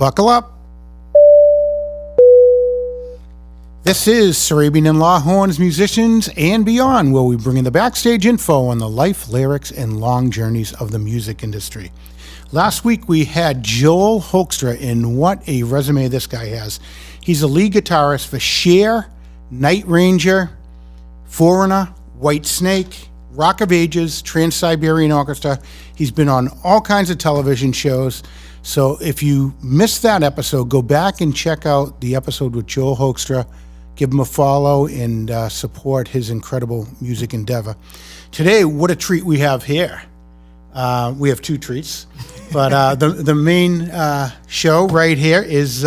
Buckle up. This is Sarabian and Law Horns, Musicians, and Beyond, where we bring in the backstage info on the life, lyrics, and long journeys of the music industry. Last week we had Joel Hoekstra, and what a resume this guy has. He's a lead guitarist for Cher, Night Ranger, Foreigner, White Snake, Rock of Ages, Trans-Siberian Orchestra. He's been on all kinds of television shows. So if you missed that episode, go back and check out the episode with Joel Hoekstra. Give him a follow and support his incredible music endeavor. Today, what a treat we have here. We have two treats, but the main show right here is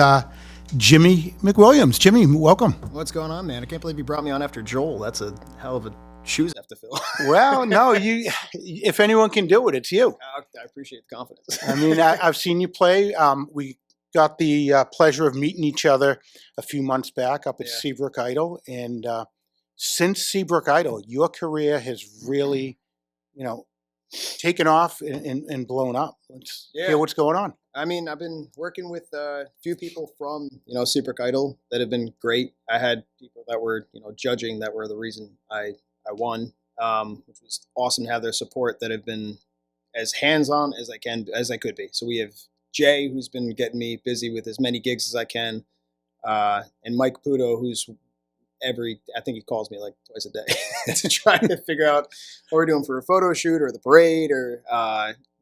Jimmy MacWilliams. Jimmy, welcome. What's going on, man? I can't believe you brought me on after Joel. That's a hell of a shoes I have to fill. Well, no, if anyone can do it, it's you. I appreciate the confidence. I mean, I've seen you play. We got the pleasure of meeting each other a few months back up at Seabrook Idol. And since Seabrook Idol, your career has really, taken off and blown up. Let's hear what's going on. I mean, I've been working with a few people from, Seabrook Idol that have been great. I had people that were, judging that were the reason I won, which was awesome to have their support, that have been as hands-on as I could be. So we have Jay, who's been getting me busy with as many gigs as I can, and Mike Puto, who's I think he calls me like twice a day to try to figure out what we're doing for a photo shoot or the parade or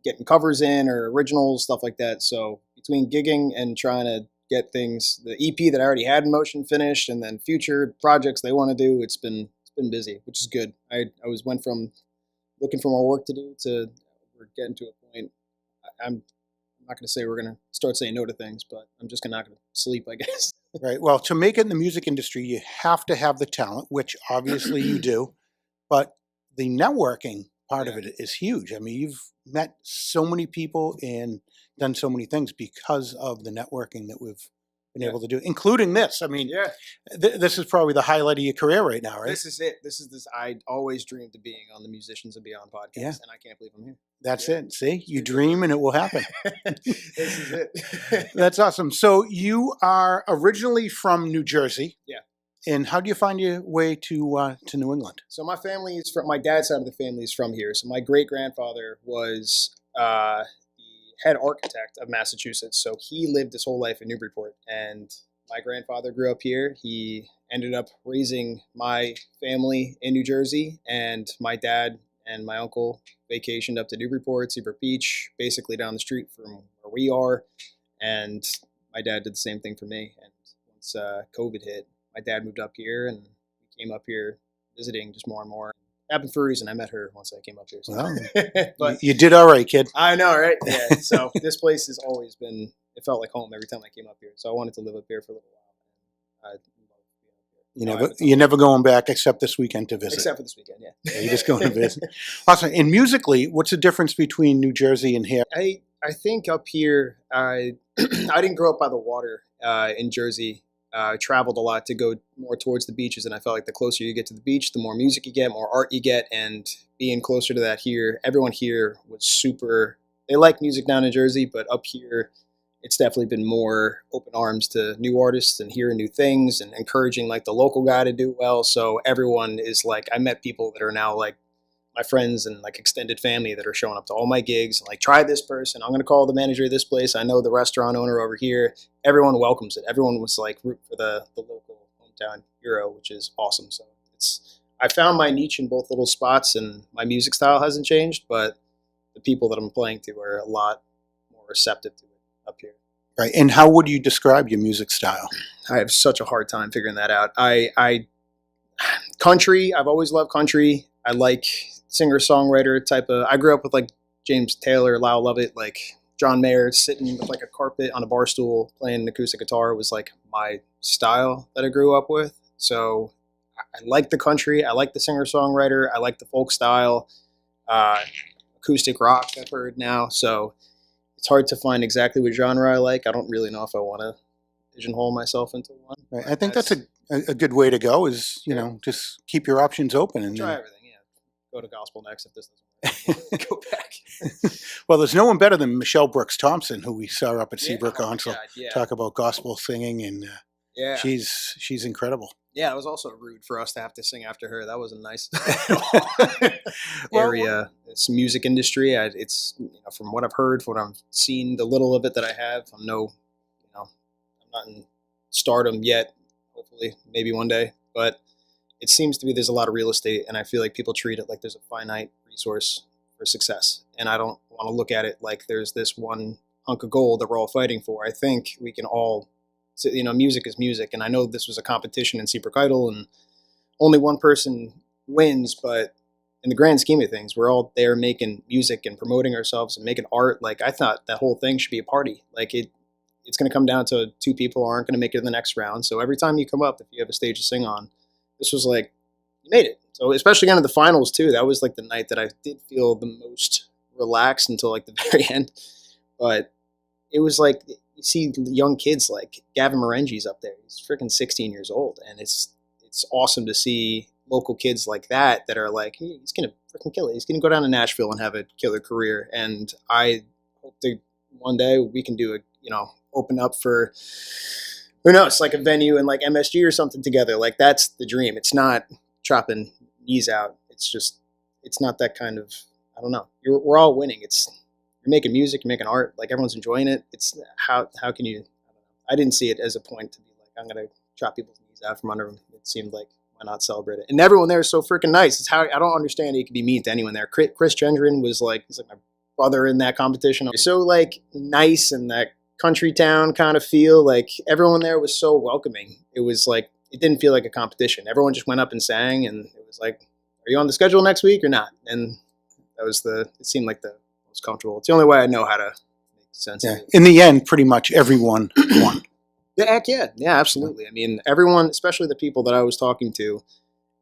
getting covers in or originals, stuff like that. So between gigging and trying to get things, the EP that I already had in motion finished, and then future projects they want to do, it's been busy, which is good. I went from looking for more work to do to we're getting to a point. I'm not going to say we're going to start saying no to things, but I'm just not going to sleep, I guess. Right. Well, to make it in the music industry, you have to have the talent, which obviously you do, but the networking part of it is huge. I mean, you've met so many people and done so many things because of the networking that we've been able to do, including this. I mean, this is probably the highlight of your career right now, right? This is it. I always dreamed of being on the Musicians and Beyond podcast, and I can't believe I'm here. That's it. See, you dream and it will happen. This is it. That's awesome. So you are originally from New Jersey. Yeah. And how do you find your way to New England? So my family is from, my dad's side of the family is from here. So my great-grandfather was the head architect of Massachusetts. So he lived his whole life in Newburyport. And my grandfather grew up here. He ended up raising my family in New Jersey. And my dad and my uncle vacationed up to Newburyport, Seabrook Beach, basically down the street from where we are. And my dad did the same thing for me. And once COVID hit, my dad moved up here, and we came up here visiting just more and more. It happened for a reason. I met her once I came up here. So. Well, but you did all right, kid. I know, right? Yeah. So this place has always been, it felt like home every time I came up here. So I wanted to live up here for a little while. You're never going back except this weekend to visit. Except for this weekend, yeah. You're just going to visit. Awesome. And musically, what's the difference between New Jersey and here? I think up here, I didn't grow up by the water in Jersey. I traveled a lot to go more towards the beaches, and I felt like the closer you get to the beach, the more music you get, more art you get, and being closer to that here, everyone here was super, they like music down in Jersey, but up here, it's definitely been more open arms to new artists and hearing new things and encouraging like the local guy to do well. So everyone is like, I met people that are now like my friends and like extended family that are showing up to all my gigs and like, try this person. I'm going to call the manager of this place. I know the restaurant owner over here. Everyone welcomes it. Everyone was like root for the local hometown hero, which is awesome. So I found my niche in both little spots, and my music style hasn't changed, but the people that I'm playing to are a lot more receptive to it up here. Right. And how would you describe your music style? I have such a hard time figuring that out. Country, I've always loved country. I like singer-songwriter type of, I grew up with like James Taylor, Lyle Lovett, like John Mayer, sitting with like a carpet on a bar stool playing an acoustic guitar was like my style that I grew up with. So I like the country, I like the singer-songwriter, I like the folk style, acoustic rock I've heard now. So it's hard to find exactly what genre I like. I don't really know if I want to pigeonhole myself into one. Right. I think that's a good way to go is, just keep your options open. And try everything. go to gospel next if this doesn't work. Go back. Well, there's no one better than Michelle Brooks Thompson, who we saw up at Yeah, Seabrook oh my Council, God, yeah. talk about gospel singing, and Yeah. she's incredible. Yeah, it was also rude for us to have to sing after her. That wasn't nice. Well, Area, it's music industry. It's from what I've heard, from what I've seen, the little of it that I have. I'm I'm not in stardom yet. Hopefully, maybe one day. But it seems to be there's a lot of real estate, and I feel like people treat it like there's a finite resource for success. And I don't want to look at it like there's this one hunk of gold that we're all fighting for. I think we can all. So, music is music, and I know this was a competition in Seabrook Idol, and only one person wins, but in the grand scheme of things, we're all there making music and promoting ourselves and making art. Like, I thought that whole thing should be a party. Like, it's going to come down to two people aren't going to make it in the next round. So every time you come up, if you have a stage to sing on, this was like, you made it. So especially again in the finals too, that was like the night that I did feel the most relaxed until like the very end. But it was like, you see young kids like Gavin Morengi's up there. He's freaking 16 years old. And it's awesome to see local kids like that are like, hey, he's going to freaking kill it. He's going to go down to Nashville and have a killer career. And I hope that one day we can do open up for, who knows, like a venue in like MSG or something together. Like, that's the dream. It's not chopping knees out. It's not that kind of, I don't know. We're all winning. You're making music, you're making art, like everyone's enjoying it. It's how can you, I didn't see it as a point to be like, I'm going to chop people's knees out from under them. It seemed like, why not celebrate it? And everyone there is so freaking nice. It's how, I don't understand you could be mean to anyone there. Chris Gendron was like, he's like my brother in that competition. So like nice, and that country town kind of feel, like everyone there was so welcoming. It was like, it didn't feel like a competition. Everyone just went up and sang, and it was like, are you on the schedule next week or not? And that was it seemed like the most comfortable. It's the only way I know how to make sense of it. In the end, pretty much everyone won. Yeah, heck yeah. Yeah, absolutely. I mean, everyone, especially the people that I was talking to,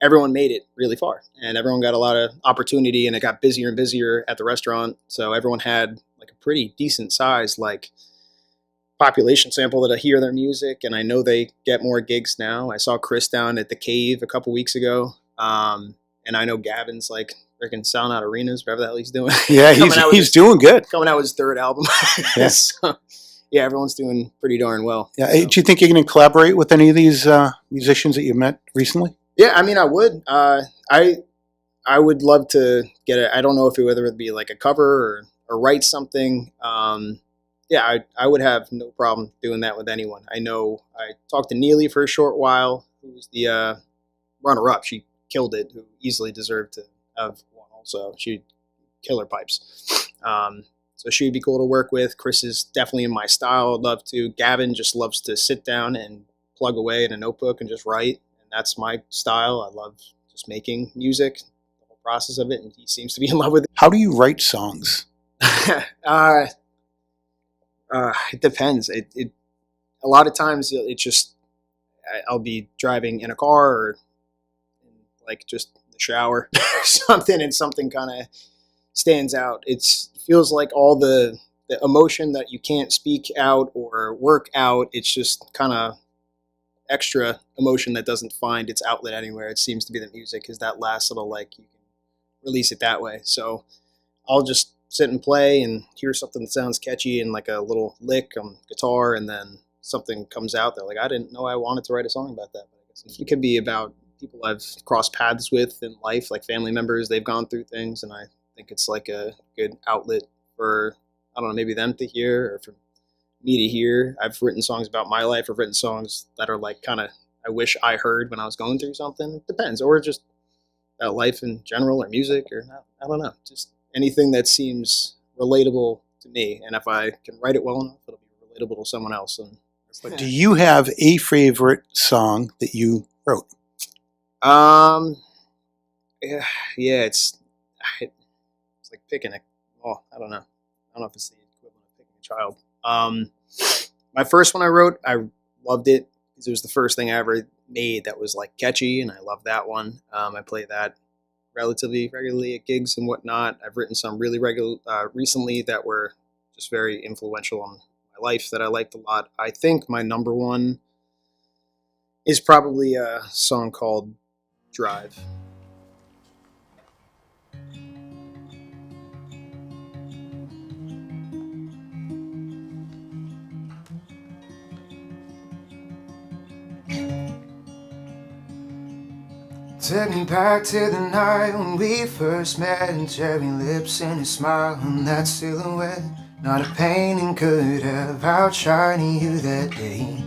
everyone made it really far, and everyone got a lot of opportunity, and it got busier and busier at the restaurant. So everyone had like a pretty decent size, like, population sample that I hear their music, and I know they get more gigs now. I saw Chris down at the Cave a couple weeks ago. And I know Gavin's like freaking selling out arenas, whatever the hell he's doing. Yeah, he's doing good. Coming out with his third album. Yes. So, yeah, everyone's doing pretty darn well. Yeah. So. Do you think you're going to collaborate with any of these musicians that you met recently? Yeah, I mean, I would. I would love to get it. I don't know if it whether it be like a cover or write something. Yeah, I would have no problem doing that with anyone. I know I talked to Neely for a short while, who was the runner-up. She killed it, who easily deserved to have won also. She killer pipes. So she'd be cool to work with. Chris is definitely in my style. I'd love to. Gavin just loves to sit down and plug away in a notebook and just write. And that's my style. I love just making music, the whole process of it, and he seems to be in love with it. How do you write songs? It depends. It a lot of times it's just I'll be driving in a car or in like just the shower or something, and something kind of stands out. It feels like all the emotion that you can't speak out or work out. It's just kind of extra emotion that doesn't find its outlet anywhere. It seems to be the music is that last little, like, you can release it that way. So I'll just sit and play and hear something that sounds catchy and like a little lick on guitar, and then something comes out that like, I didn't know I wanted to write a song about that. But I guess it could be about people I've crossed paths with in life, like family members. They've gone through things, and I think it's like a good outlet for, I don't know, maybe them to hear or for me to hear. I've written songs about my life. I've written songs that are like kind of I wish I heard when I was going through something. It depends. Or just about life in general or music, or I don't know. Just anything that seems relatable to me. And if I can write it well enough, it'll be relatable to someone else. And But do you have a favorite song that you wrote? Yeah, it's like picking a, well, I don't know. I don't know if it's the equivalent of picking a child. My first one I wrote, I loved it because it was the first thing I ever made that was like catchy, and I love that one. I play that relatively regularly at gigs and whatnot. I've written some really recently that were just very influential on my life that I liked a lot. I think my number one is probably a song called Drive. Took me back to the night when we first met, and cherry lips and a smile and that silhouette. Not a painting could have outshined you that day.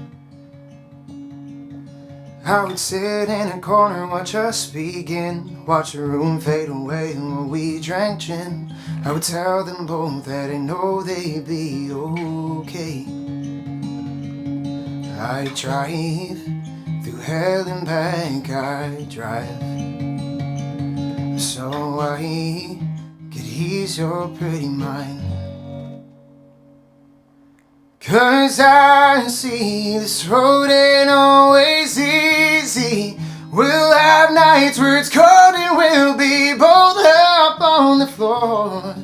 I would sit in a corner, watch us begin, watch the room fade away while we drank gin. I would tell them both that I know they'd be okay. I'd drive through hell and back, I'd drive so I could ease your pretty mind. 'Cause I see this road ain't always easy. We'll have nights where it's cold and we'll be both up on the floor.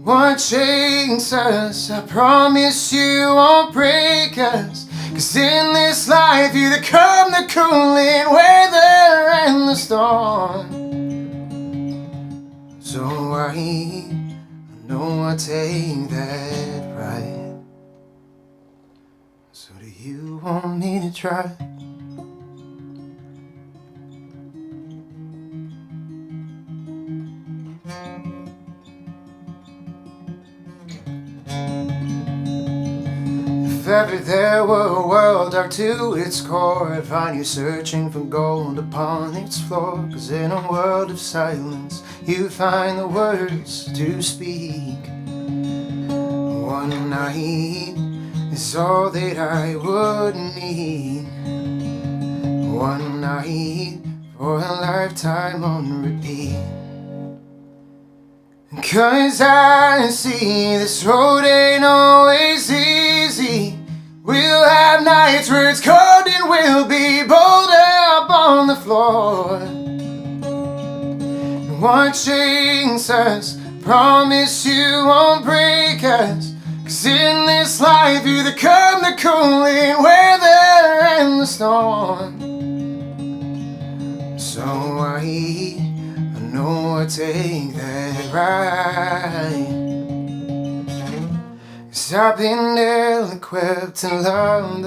What shakes us, I promise you won't break us. 'Cause in this life you come the cooling weather and the storm. So I know I take that right. So do you want me to try? If ever there were a world dark to its core, I'd find you searching for gold upon its floor. 'Cause in a world of silence you find the words to speak. One night is all that I would need. One night for a lifetime on repeat. 'Cause I see this road ain't always easy. We'll have nights where it's cold and we'll be both up on the floor. And what shakes us, promise you won't break us. 'Cause in this life you come the cooling weather and the storm. So I know I take that right. 'Cause I've been ill-equipped to love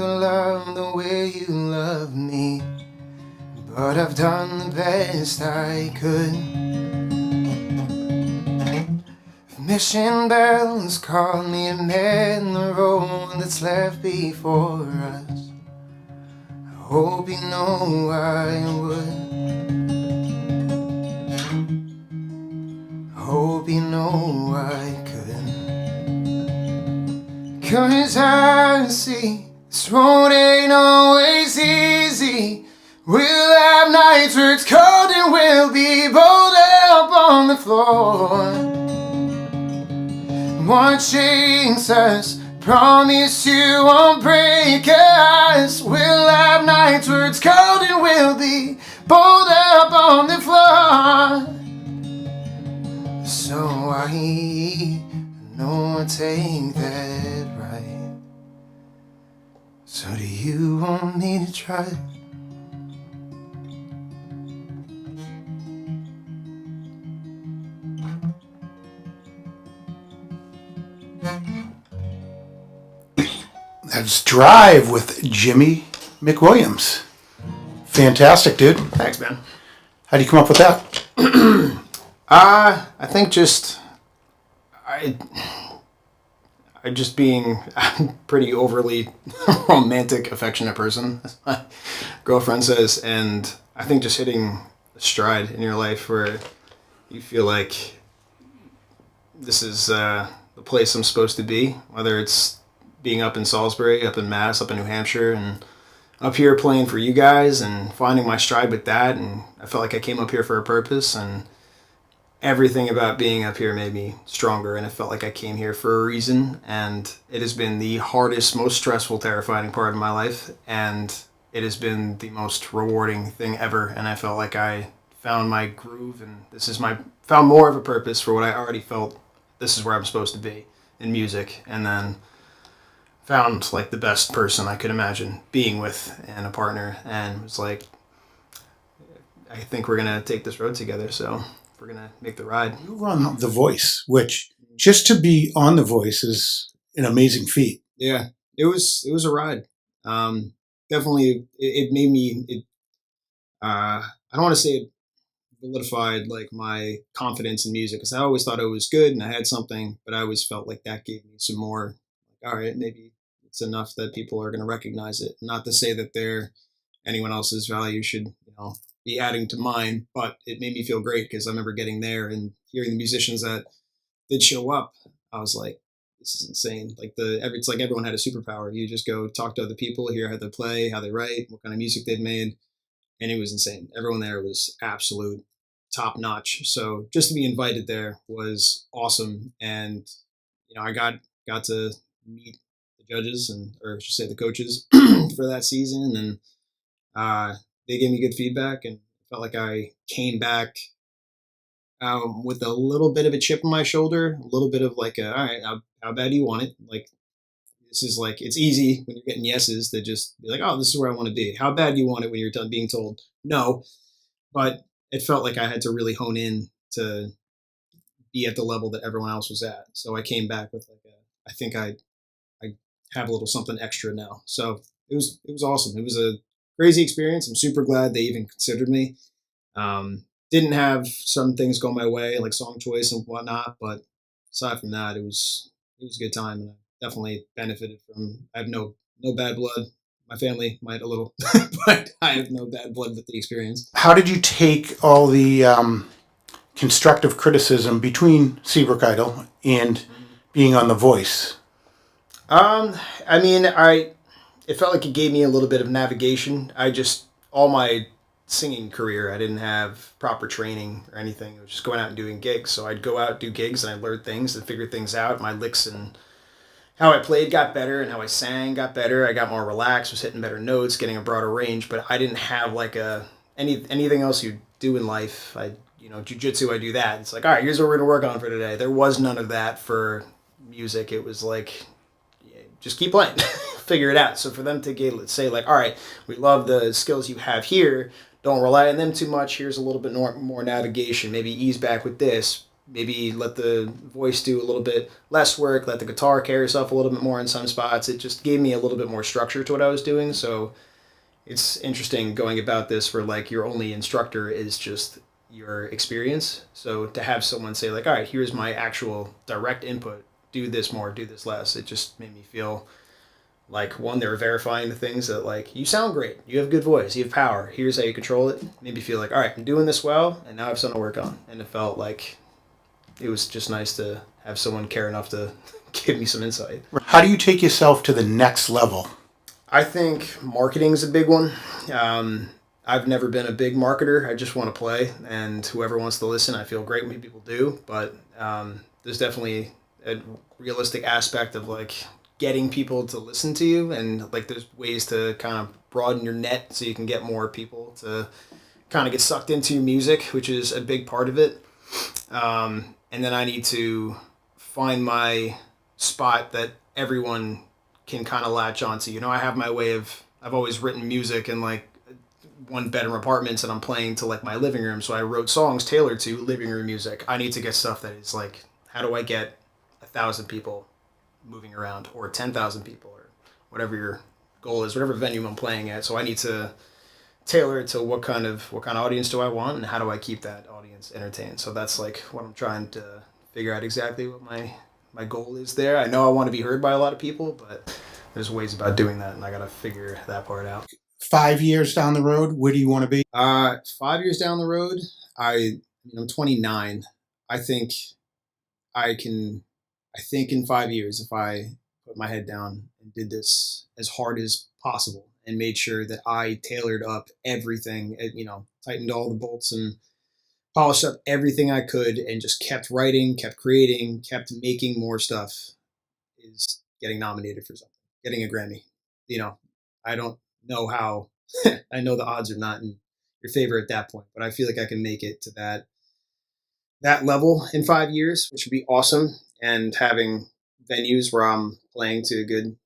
the way you love me. But I've done the best I could. If mission bells call me a man in the road that's left before us, I hope you know I would. Hope you know I could. 'Cause I see this road ain't always easy. We'll have nights where it's cold and we'll be both up on the floor. What shakes us, promise you won't break us. We'll have nights where it's cold and we'll be both up on the floor. So I know I take that right. So do you want me to try? That's Drive with Jimmy MacWilliams. Fantastic, dude. Thanks, man. How do you come up with that? I think just I just being a pretty overly romantic, affectionate person, as my girlfriend says, and I think just hitting a stride in your life where you feel like this is the place I'm supposed to be, whether it's being up in Salisbury, up in Mass, up in New Hampshire, and up here playing for you guys and finding my stride with that. And I felt like I came up here for a purpose, and everything about being up here made me stronger, and it felt like I came here for a reason. And it has been the hardest, most stressful, terrifying part of my life, and it has been the most rewarding thing ever. And I felt like I found my groove, and found more of a purpose for what I already felt this is where I'm supposed to be in music. And then found like the best person I could imagine being with and a partner, and was like, I think we're gonna take this road together, so we're gonna make the ride. You run The Voice, which just to be on The Voice is an amazing feat. Yeah, it was a ride. Definitely, it made me. I don't want to say it solidified like my confidence in music, because I always thought it was good and I had something, but I always felt like that gave me some more. Like, all right, maybe it's enough that people are going to recognize it. Not to say that anyone else's value should be adding to mine, but it made me feel great because I remember getting there and hearing the musicians that did show up. I was like, this is insane. Like it's like everyone had a superpower. You just go talk to other people, hear how they play, how they write, what kind of music they've made, and it was insane. Everyone there was absolute top notch. So just to be invited there was awesome, and I got to meet the judges, or I should say the coaches for that season, and they gave me good feedback, and felt like I came back with a little bit of a chip on my shoulder, a little bit of like, all right, how bad do you want it? Like, this is like, it's easy when you're getting yeses to just be like, oh, this is where I want to be. How bad do you want it when you're done being told no? But it felt like I had to really hone in to be at the level that everyone else was at. So I came back with like I think I have a little something extra now. So it was awesome. It was a crazy experience. I'm super glad they even considered me. Didn't have some things go my way, like song choice and whatnot, but aside from that, it was a good time, and I definitely benefited from. I have no bad blood. My family might a little, but I have no bad blood with the experience. How did you take all the constructive criticism between Seabrook Idol and being on The Voice? I mean, it felt like it gave me a little bit of navigation. All my singing career, I didn't have proper training or anything. It was just going out and doing gigs. So I'd go out, do gigs, and I learned things and figured things out. My licks and how I played got better, and how I sang got better. I got more relaxed, was hitting better notes, getting a broader range. But I didn't have like anything else you do in life. Jiu-jitsu, I do that. It's like, all right, here's what we're gonna work on for today. There was none of that for music. It was like, just keep playing, figure it out. So for them to say like, all right, we love the skills you have here. Don't rely on them too much. Here's a little bit more navigation. Maybe ease back with this. Maybe let the voice do a little bit less work. Let the guitar carry itself a little bit more in some spots. It just gave me a little bit more structure to what I was doing. So it's interesting going about this where like your only instructor is just your experience. So to have someone say like, all right, here's my actual direct input. Do this more, do this less. It just made me feel like, one, they were verifying the things that like, you sound great, you have good voice, you have power, here's how you control it. Made me feel like, all right, I'm doing this well, and now I have something to work on. And it felt like it was just nice to have someone care enough to give me some insight. How do you take yourself to the next level? I think marketing is a big one. I've never been a big marketer. I just want to play, and whoever wants to listen, I feel great when people do. But there's definitely a realistic aspect of like getting people to listen to you, and like there's ways to kind of broaden your net so you can get more people to kind of get sucked into your music, which is a big part of it. And then I need to find my spot that everyone can kind of latch onto. I have my way of, I've always written music in like one bedroom apartments, and I'm playing to like my living room. So I wrote songs tailored to living room music. I need to get stuff that is like, how do I get 1,000 people moving around, or 10,000 people, or whatever your goal is, whatever venue I'm playing at. So I need to tailor it to what kind of audience do I want, and how do I keep that audience entertained. So that's like what I'm trying to figure out exactly what my goal is there. I know I want to be heard by a lot of people, but there's ways about doing that, and I got to figure that part out. 5 years down the road, where do you want to be? 5 years down the road, I'm 29. I think in 5 years, if I put my head down and did this as hard as possible and made sure that I tailored up everything, tightened all the bolts and polished up everything I could, and just kept writing, kept creating, kept making more stuff, is getting nominated for something, getting a Grammy. I don't know how, I know the odds are not in your favor at that point, but I feel like I can make it to that level in 5 years, which would be awesome. And having venues where I'm playing to a good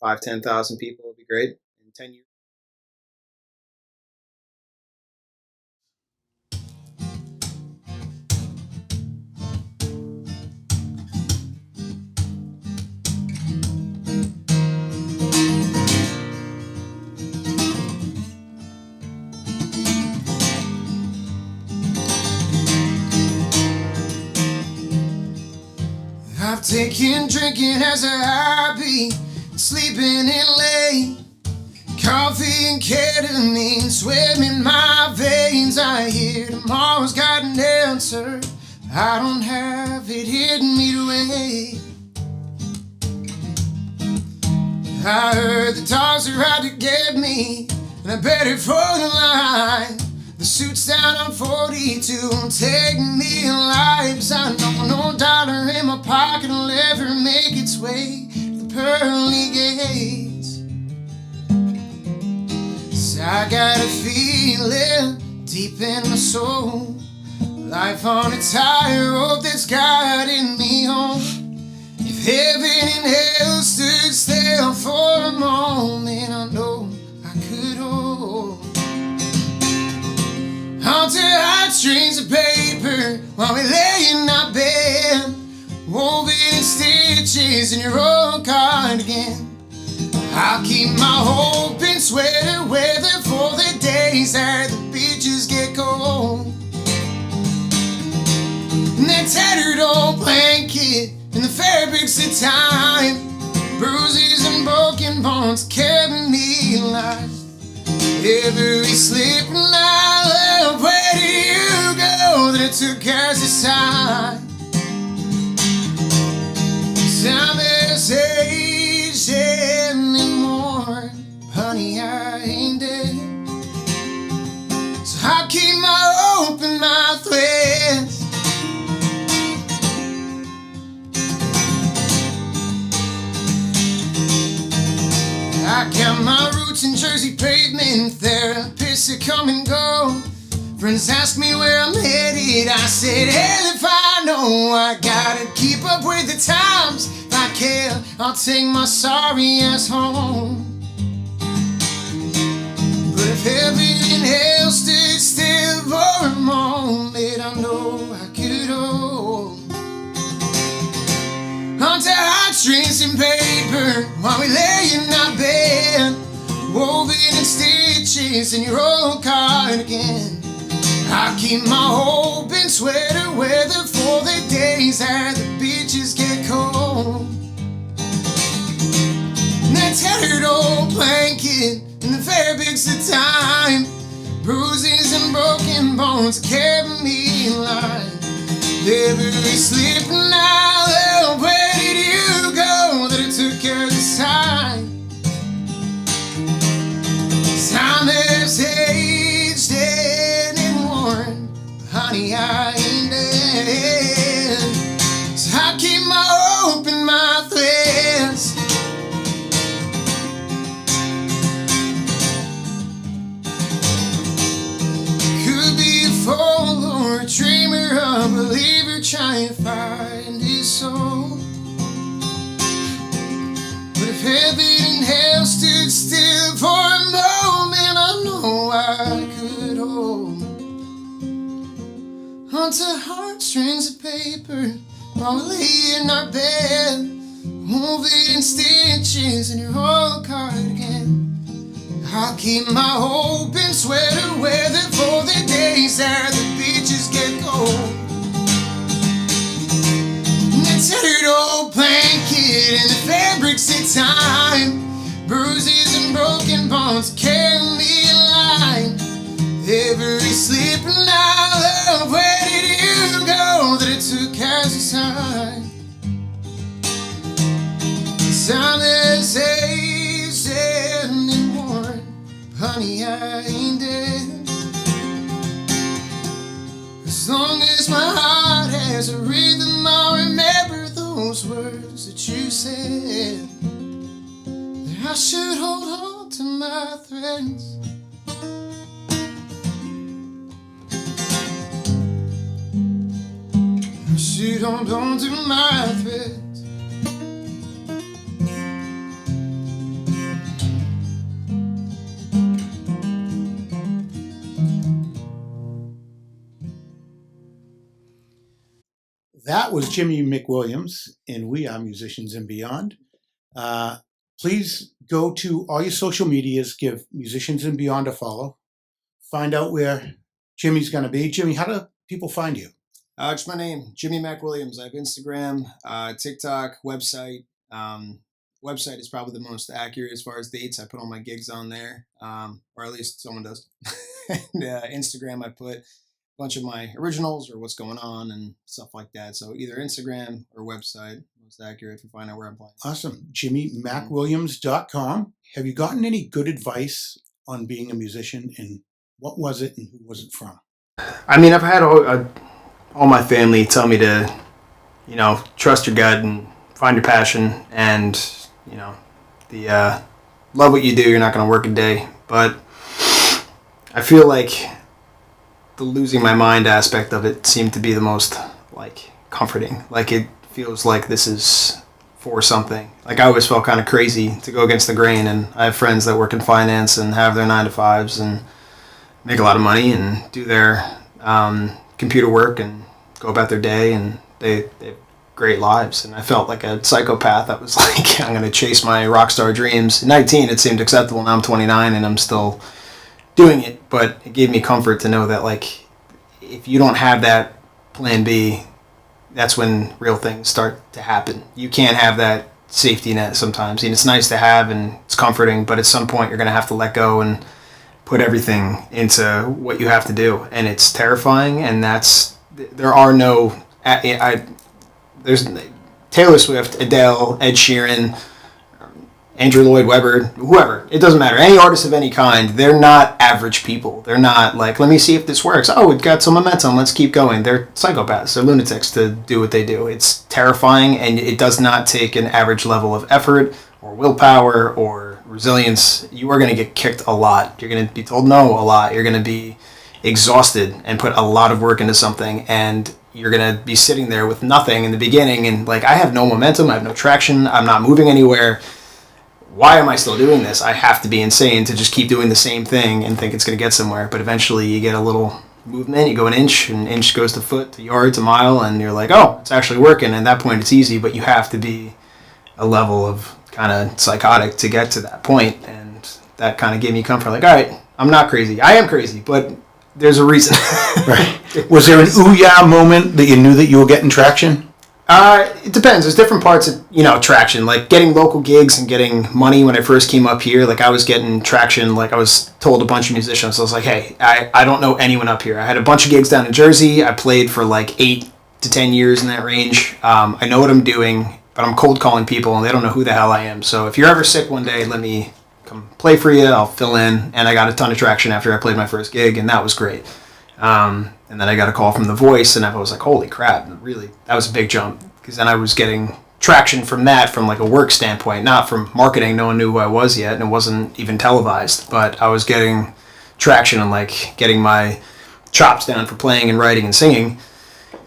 5,000-10,000 people would be great in 10 years. I've taken drinking as a hobby, sleeping in late. Coffee and ketamine swim in my veins. I hear tomorrow's got an answer. I don't have it hidden me to wait. I heard the dogs are out to get me, and I better for the line. The suit's down on 42, taking me alive. 'Cause I know no dollar in my pocket will ever make its way to the pearly gates. So I got a feeling deep in my soul, life on a tightrope that's guiding me home. If heaven and hell stood still for a moment, I know I could hold onto heartstrings of paper while we lay in our bed, woven in stitches in your old cardigan. I'll keep my hope in sweater weather for the days that the beaches get cold. And that tattered old blanket and the fabrics of time, bruises and broken bones kept me alive. Every slip and I love, where did you go that it took us a sign? Time has aged anymore, honey, I ain't dead. So I keep my hope and my threads. I got my roots in Jersey pavement, therapists that come and go. Friends ask me where I'm headed, I said, hell if I know. I gotta keep up with the times. If I can, I'll take my sorry ass home. But if heaven and hell stood still for a moment, I know I could hold onto heartstrings and paper while we lay in our bed, woven in stitches in your old cardigan. I keep my hope in sweater weather for the days that the beaches get cold. And that tattered old blanket and the fabrics of time, bruises and broken bones kept me alive. Every slip and I love, where did you go that it took us this time? Time has aged and worn, honey, I ain't dead. So I keep my hope in my threads. Could be a fool or a dreamer, a believer trying to find his soul. But if heaven and hell stood still for a moment, I know I could hold onto heartstrings of paper while we lay in our bed, woven in stitches in your old cardigan. I'll keep my hope in sweater weather for the days that the beaches get cold. And that tattered old blanket and the fabrics of time, bruises and broken bones carry me alive. Every slip and I love, where did you go that it took as a sign? Time has aged and worn, honey, I ain't dead. As long as my heart has a rhythm, I'll remember those words that you said, that I should hold on to my threads. I should hold on to my threads. That was Jimmy MacWilliams, and we are Musicians and Beyond. Please go to all your social medias, give Musicians and Beyond a follow. Find out where Jimmy's going to be. Jimmy, how do people find you? Just my name, Jimmy MacWilliams. I have Instagram, TikTok, website. Website is probably the most accurate as far as dates. I put all my gigs on there, or at least someone does. And Instagram, I put a bunch of my originals or what's going on and stuff like that. So either Instagram or website, most accurate for finding out where I'm playing. Awesome. JimmyMacWilliams.com. Have you gotten any good advice on being a musician, and what was it and who was it from? I mean, I've had all my family tell me to, trust your gut and find your passion, and love what you do. You're not going to work a day, but I feel like the losing my mind aspect of it seemed to be the most comforting. Like, it feels like this is for something. Like, I always felt kind of crazy to go against the grain, and I have friends that work in finance and have their 9-to-5s and make a lot of money and do their computer work and go about their day, and they have great lives. And I felt like a psychopath that was like, I'm going to chase my rock star dreams. At 19, it seemed acceptable. Now I'm 29 and I'm still doing it, but it gave me comfort to know that, like, if you don't have that plan B, that's when real things start to happen. You can't have that safety net sometimes, and it's nice to have and it's comforting, but at some point you're going to have to let go and put everything into what you have to do, and it's terrifying. And there's Taylor Swift, Adele, Ed Sheeran, Andrew Lloyd Webber, whoever. It doesn't matter. Any artist of any kind, they're not average people. They're not like, let me see if this works. Oh, we've got some momentum. Let's keep going. They're psychopaths. They're lunatics to do what they do. It's terrifying, and it does not take an average level of effort or willpower or resilience. You are going to get kicked a lot. You're going to be told no a lot. You're going to be exhausted and put a lot of work into something, and you're going to be sitting there with nothing in the beginning, and like, I have no momentum, I have no traction, I'm not moving anywhere. Why am I still doing this? I have to be insane to just keep doing the same thing and think it's going to get somewhere. But eventually you get a little movement, you go an inch, and an inch goes to foot, to yard, to mile, and you're like, oh, it's actually working. And at that point it's easy, but you have to be a level of kind of psychotic to get to that point. And that kind of gave me comfort. Like, all right, I'm not crazy. I am crazy, but there's a reason. Right. Was there an ooh-yeah moment that you knew that you were getting traction? It depends. There's different parts of, traction, like getting local gigs and getting money. When I first came up here, like, I was getting traction. Like, I was told a bunch of musicians, I was like, hey, I don't know anyone up here. I had a bunch of gigs down in Jersey. I played for like 8 to 10 years in that range. I know what I'm doing, but I'm cold calling people and they don't know who the hell I am. So if you're ever sick one day, let me come play for you. I'll fill in. And I got a ton of traction after I played my first gig, and that was great. And then I got a call from The Voice, and I was like, holy crap, really, that was a big jump. Because then I was getting traction from that, from like a work standpoint, not from marketing. No one knew who I was yet, and it wasn't even televised. But I was getting traction and like getting my chops down for playing and writing and singing.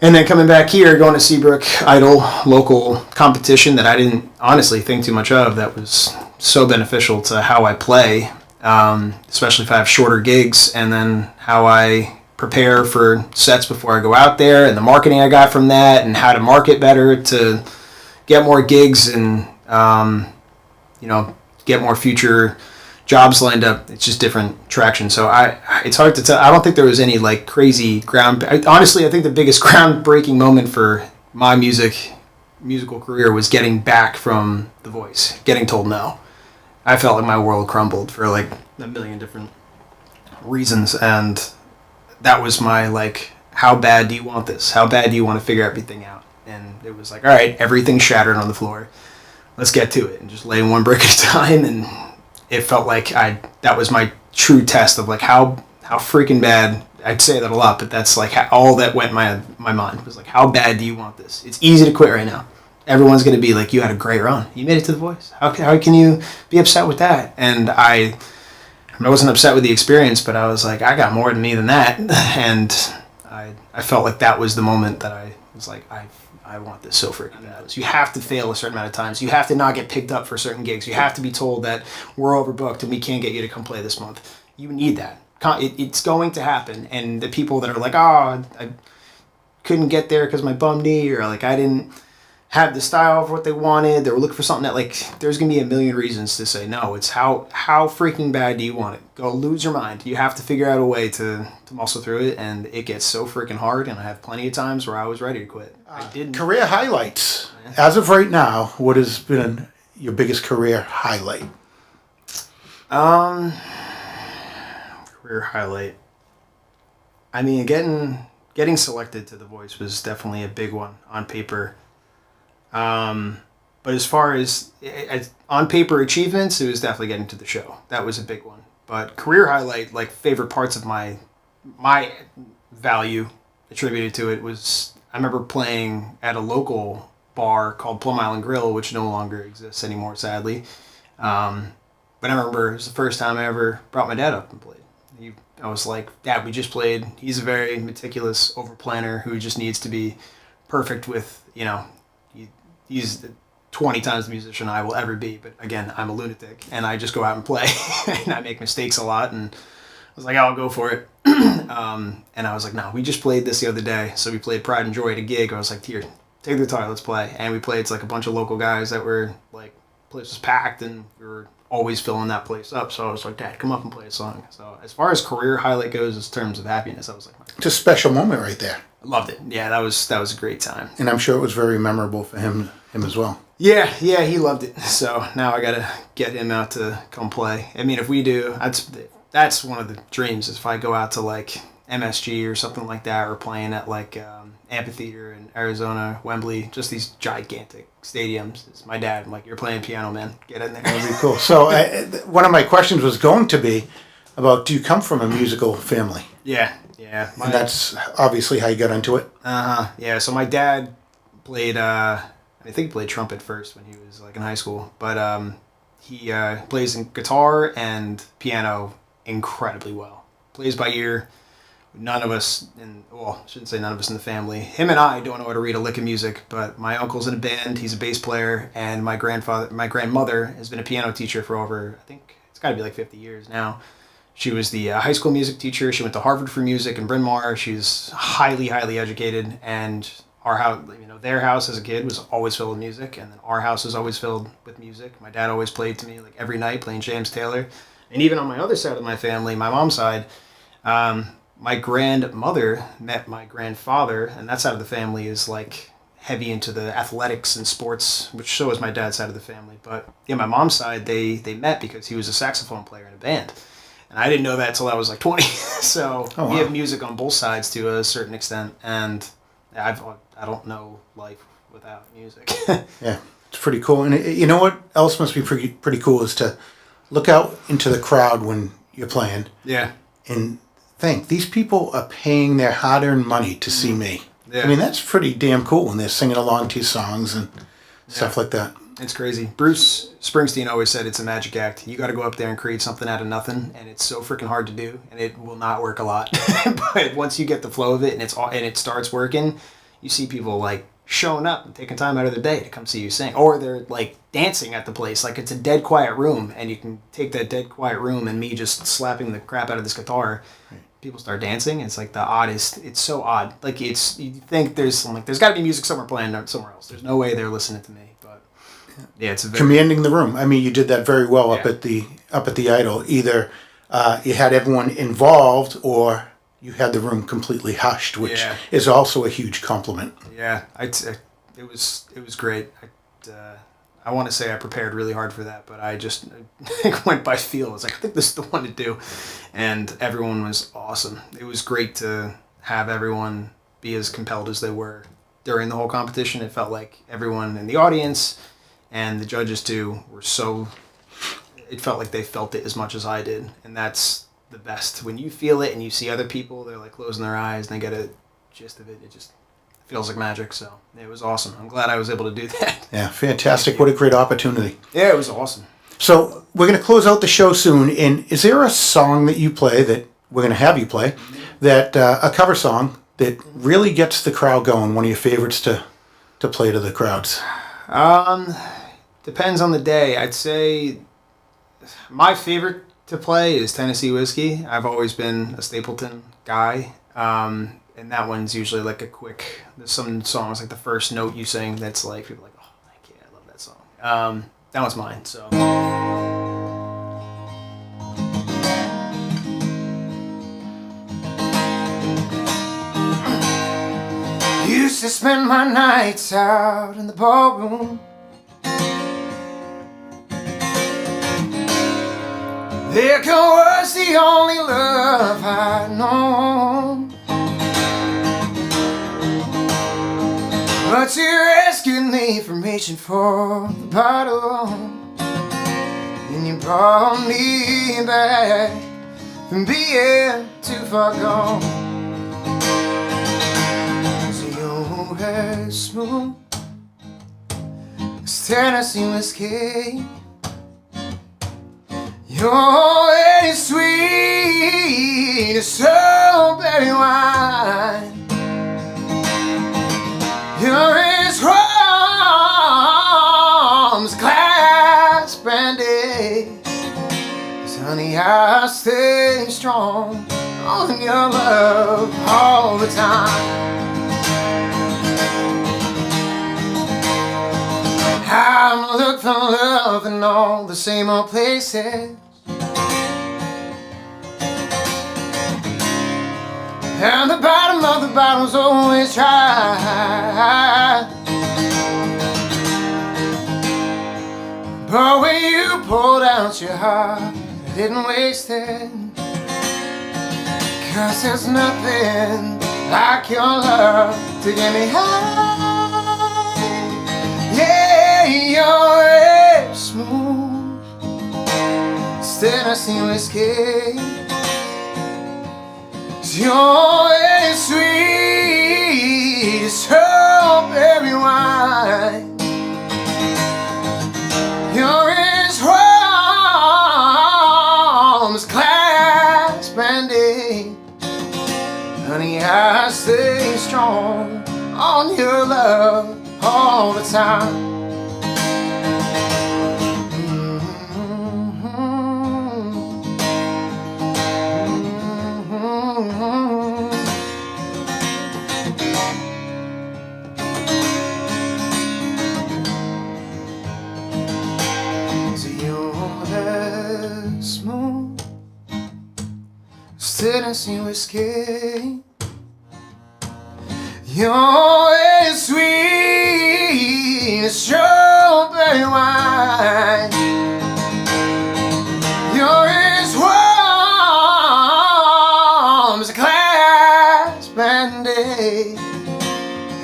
And then coming back here, going to Seabrook Idol, local competition that I didn't honestly think too much of, that was so beneficial to how I play, especially if I have shorter gigs, and then how I prepare for sets before I go out there, and the marketing I got from that, and how to market better to get more gigs and get more future jobs lined up. It's just different traction. So it's hard to tell. I don't think there was any like crazy honestly, I think the biggest groundbreaking moment for my musical career was getting back from The Voice, getting told no. I felt like my world crumbled for like a million different reasons, and that was my like, how bad do you want this? How bad do you want to figure everything out? And it was like, all right, everything's shattered on the floor. Let's get to it and just lay one brick at a time. And it felt like that was my true test of like how freaking bad. I'd say that a lot, but that's like all that went in my mind was like, how bad do you want this? It's easy to quit right now. Everyone's going to be like, you had a great run. You made it to The Voice. How can you be upset with that? And I wasn't upset with the experience, but I was like, I got more than me than that. And I felt like that was the moment that I was like, I want this so freaking bad. You have to fail a certain amount of times. You have to not get picked up for certain gigs. You have to be told that we're overbooked and we can't get you to come play this month. You need that. It's going to happen. And the people that are like, oh, I couldn't get there because my bum knee, or like I didn't had the style of what they wanted. They were looking for something that, like, there's going to be a million reasons to say no. It's how freaking bad do you want it? Go lose your mind. You have to figure out a way to muscle through it, and it gets so freaking hard, and I have plenty of times where I was ready to quit. I didn't. Career highlights. As of right now, what has been your biggest career highlight? Career highlight. I mean, getting selected to The Voice was definitely a big one on paper. But as far as on paper achievements, it was definitely getting to the show. That was a big one. But career highlight, like favorite parts of my value attributed to it was, I remember playing at a local bar called Plum Island Grill, which no longer exists anymore, sadly. But I remember it was the first time I ever brought my dad up and played. I was like, Dad, we just played. He's a very meticulous over planner who just needs to be perfect with, he's 20 times the musician I will ever be. But again, I'm a lunatic and I just go out and play and I make mistakes a lot. And I was like, I'll go for it. And I was like, no, we just played this the other day. So we played Pride and Joy at a gig. I was like, here, take the guitar, let's play. And we played. It's like a bunch of local guys that were like, place was packed and we were always filling that place up. So I was like, Dad, come up and play a song. So as far as career highlight goes, in terms of happiness, I was like, It's a special moment right there. I loved it. Yeah, that was a great time. And I'm sure it was very memorable for him as well. Yeah, he loved it. So now I gotta get him out to come play. I mean, if we do, that's one of the dreams. Is if I go out to like MSG or something like that, or playing at like amphitheater in Arizona, Wembley, just these gigantic stadiums. It's my dad. I'm like, you're playing piano, man. Get in there. That'd be cool. So one of my questions was going to be about, do you come from a musical family? Yeah. And that's obviously how you got into it. Yeah. So my dad played. I think he played trumpet first when he was like in high school, but he plays in guitar and piano incredibly well. Plays by ear. None of us I shouldn't say none of us in the family. Him and I don't know how to read a lick of music, but my uncle's in a band. He's a bass player, and my grandmother has been a piano teacher for over, I think it's got to be like 50 years now. She was the high school music teacher. She went to Harvard for music in Bryn Mawr. She's highly, highly educated, and our house, their house as a kid was always filled with music, and then our house was always filled with music. My dad always played to me like every night, playing James Taylor, and even on my other side of my family, my mom's side. My grandmother met my grandfather, and that side of the family is like heavy into the athletics and sports, which so is my dad's side of the family. But yeah, my mom's side, they met because he was a saxophone player in a band. And I didn't know that till I was like 20. So we have music on both sides to a certain extent, and I don't know life without music. Yeah, it's pretty cool. And you know what else must be pretty cool is to look out into the crowd when you're playing. Yeah. And think, these people are paying their hard-earned money to see me. Yeah. I mean, that's pretty damn cool when they're singing along to your songs and stuff like that. It's crazy. Bruce Springsteen always said it's a magic act. You got to go up there and create something out of nothing, and it's so freaking hard to do, and it will not work a lot. But once you get the flow of it and it starts working, you see people like showing up and taking time out of their day to come see you sing, or they're like dancing at the place like it's a dead quiet room, and you can take that dead quiet room and me just slapping the crap out of this guitar. Right. People start dancing. It's like the oddest. It's so odd. Like you think there's got to be music somewhere playing somewhere else. There's no way they're listening to me. But yeah, it's commanding the room. I mean, you did that very well up at the Idol. Either you had everyone involved, or you had the room completely hushed, which is also a huge compliment. Yeah, it was great. I want to say I prepared really hard for that, but I just went by feel. I was like, I think this is the one to do. And everyone was awesome. It was great to have everyone be as compelled as they were during the whole competition. It felt like everyone in the audience and the judges too it felt like they felt it as much as I did. And that's the best. When you feel it and you see other people, they're like closing their eyes and they get a gist of it. It just feels like magic. So it was awesome. I'm glad I was able to do that. Yeah, fantastic. What a great opportunity. Yeah, it was awesome. So we're going to close out the show soon. And is there a song that you play that we're going to have you play, that a cover song that really gets the crowd going, one of your favorites to play to the crowds? Depends on the day. I'd say my favorite to play is Tennessee Whiskey. I've always been a Stapleton guy. And that one's usually like a quick. There's some songs like the first note you sing that's like people are like, oh, I love that song. That one's mine. So. Used to spend my nights out in the ballroom. Liquor was the only love I'd known. But you rescued me from reaching for the bottle, and you brought me back from being too far gone. So you were smooth as Tennessee whiskey. You're as sweet as strawberry wine. You're as warm as glass brandy. 'Cause honey, I stay strong on your love all the time. I'm looking for love in all the same old places. And the bottom of the bottle's always dry. But when you pulled out your heart, I didn't waste it. 'Cause there's nothing like your love to get me high. Yeah, you're as smooth as Tennessee whiskey. You're as sweet as strawberry wine. You're as warm as glass brandy. Honey, I stay strong on your love all the time. Smooth Tennessee whiskey. You're as sweet as strawberry wine. You're as warm as a glass brandy.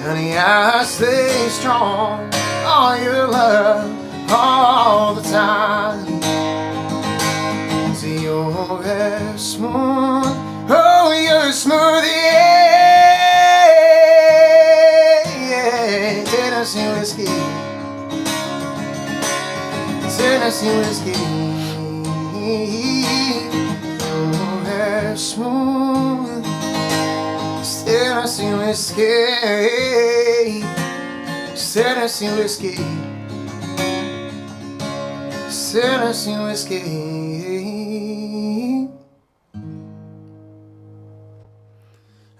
Honey, I stay strong on your love all the time. See, you're as smooth, oh, you're smooth, yeah. Tennessee whiskey, Tennessee whiskey. You're as smooth, Tennessee whiskey, Tennessee whiskey. Tennessee whiskey.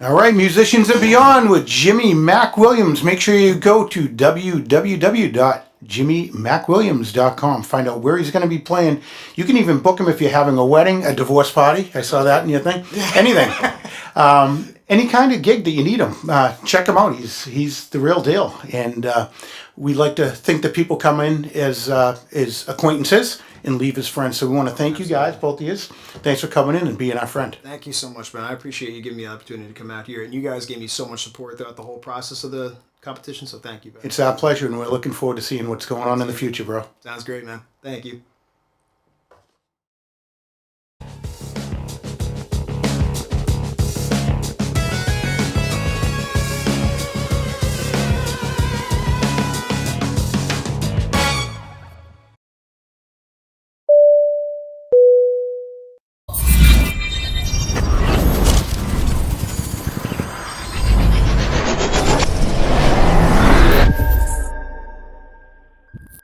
All right, musicians and beyond with Jimmy MacWilliams. Make sure you go to www.jimmymacwilliams.com. Find out where he's going to be playing. You can even book him if you're having a wedding, a divorce party. I saw that in your thing. Anything. Any kind of gig that you need him. Check him out. He's the real deal. And we like to think that people come in as acquaintances and leave as friends. So we want to thank you guys, both of you. Thanks for coming in and being our friend. Thank you so much, man. I appreciate you giving me the opportunity to come out here. And you guys gave me so much support throughout the whole process of the competition. So thank you, man. It's our pleasure, and we're looking forward to seeing what's going on in the future, bro. Sounds great, man. Thank you.